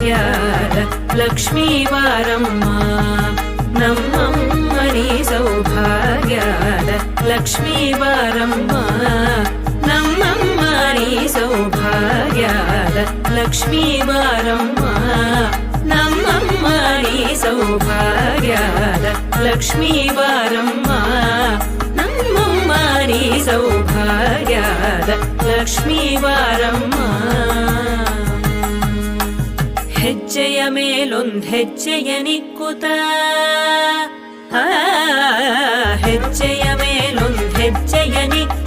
ಸೌಭಾಗ್ಯದ ಲಕ್ಷ್ಮೀ ಬಾರಮ್ಮ ನಮ್ಮಮ್ಮ ನೀ ಸೌಭಾಗ್ಯದ ಲಕ್ಷ್ಮೀ ಬಾರಮ್ಮ ನಮ್ಮಮ್ಮ ನೀ ಸೌಭಾಗ್ಯದ ಲಕ್ಷ್ಮೀ ಬಾರಮ್ಮ ನಮ್ಮಮ್ಮ ನೀ ಸೌಭಾಗ್ಯದ ಲಕ್ಷ್ಮೀ ಬಾರಮ್ಮ ನಮ್ಮಮ್ಮ ನೀ ಸೌಭಾಗ್ಯದ ಲಕ್ಷ್ಮೀ ಬಾರಮ್ಮ ಹೆಜ್ಜೆಯ ಮೇಲೊಂದ್ ಹೆಜ್ಜೆಯ ನಿಕ್ಕುತ ಹೆಜ್ಜೆಯ ಮೇಲೊಂದ್ ಹೆಜ್ಜೆಯ ನಿಕ್ಕುತ